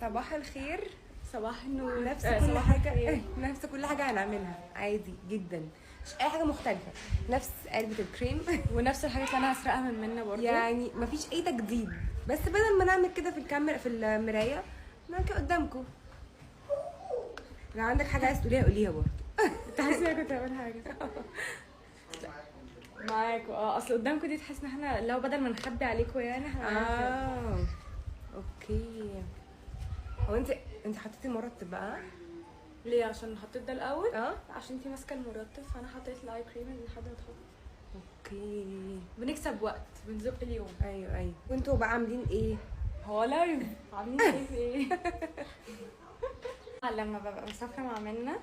صباح الخير. صباح النور. نفس كل حاجه نفس كل حاجه هنعملها عادي جدا، مش اي حاجه مختلفه، نفس علبه الكريم ونفس الحاجات اللي انا هسرقها من منى برضه، يعني مفيش اي تجديد، بس بدل ما نعمل كده في الكاميرا في المرايه نعمل كده قدامكم. لو عندك حاجه عايز تقوليها قوليها برضه. انت حاسه اني كنت هقول حاجه معاكوا؟ اصل قدامكم دي تحس ان احنا لو بدل ما نخبي عليكم يعني احنا اوكي. هو انت حطيتي مرطب بقى؟ ليه؟ عشان حطيت ده الاول. عشان انتي ماسكه المرطب فانا حطيت الاي كريم لحد ما تحط. اوكي، بنكسب وقت، بنزق اليوم. ايوه. وانتوا بقى عاملين ايه؟ هو لايف عاملين ايه في ايه؟ لما ببقى مسافره مع منى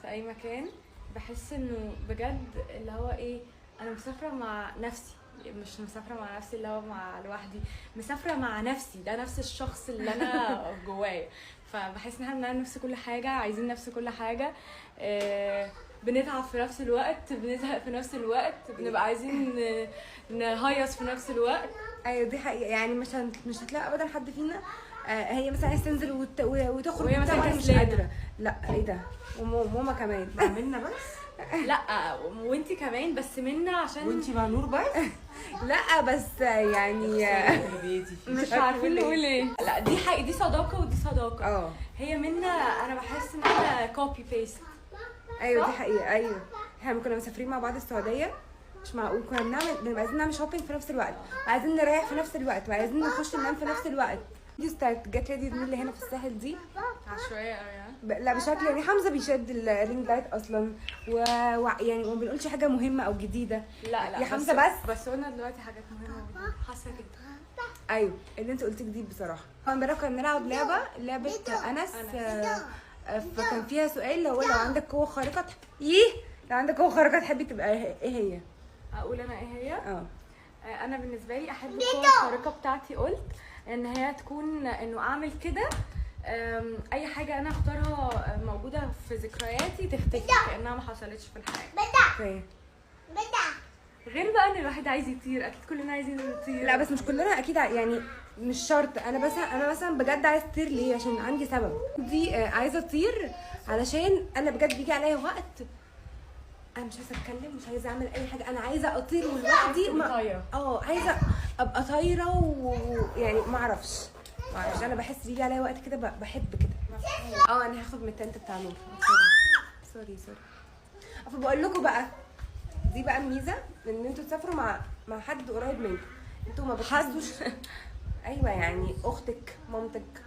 في اي مكان بحس انه بجد اللي هو ايه، انا مسافره مع نفسي، مش مسافره مع نفسي اللي هو مع لوحدي، مسافره مع نفسي، ده نفس الشخص اللي انا جوايا. فبحس ان احنا بنعمل نفس كل حاجه، عايزين نفس كل حاجه، بنتعب في نفس الوقت، بنزهق في نفس الوقت، بنبقى عايزين نهيص في نفس الوقت. ايوه دي حقيقه، يعني مش هتلاقي ابدا حد فينا هي مثلا عايز تنزل وتخرج وهي مثلا مش قادره. لا ايه ده، وماما كمان عملنا بس. لا وانتي كمان، بس منا عشان وانتي مع نور بس. لا بس يعني مش عارفين نقول ايه. لا دي حقيقة، دي صداقه ودي صداقه. هي منا انا بحس ان احنا كوبي بيست. ايوه دي حقيقه. ايوه احنا كنا مسافرين مع بعض السعوديه، مش معقول كنا بنبقى عايزين نعمل شوبينج في نفس الوقت، وعايزين نريح في نفس الوقت، وعايزين نخش ننام في نفس الوقت. دي ستارت جت ريدي اللي هنا في الساحل دي عشوائيه قوي. لا بشكل يعني حمزه بيشد الرينج لايت اصلا يعني ما بنقولش حاجه مهمه او جديده. لا يا حمزه بس قلنا دلوقتي حاجات مهمه حاسه كده. ايوه اللي انت قلتيه جديد بصراحه. امبارح كنا بنلعب لعبه انس، فكان فيها سؤال لو عندك قوه خارقه لو عندك قوه خارقه تحبي تبقى ايه هي؟ اقول انا ايه هي؟ انا بالنسبه لي احب القوه الخارقه بتاعتي، قلت ان هي تكون انه اعمل كده اي حاجه انا اختارها موجوده في ذكرياتي تختفي كانها ما حصلتش في الحياه. اوكي. غير بقى ان الواحد عايز يطير، اكيد كلنا عايزين نطير. لا بس مش كلنا اكيد، يعني مش شرط. انا مثلا بجد عايز اطير ليه؟ عشان عندي سبب. دي عايزه اطير علشان انا بجد بيجي عليا وقت انا مش عايزه اتكلم، مش عايزه اعمل اي حاجه، انا عايزه اطير لوحدي. عايزه ابقى طايره ويعني ما اعرفش انا بحس بيجي عليا وقت كده بحب كده. انا هاخد من التنت بتاع نور. سوري فبقول لكم بقى دي بقى الميزه ان انتوا تسافروا مع حد قريب منكم، انتوا ما بتحسوش. ايوه يعني اختك، مامتك،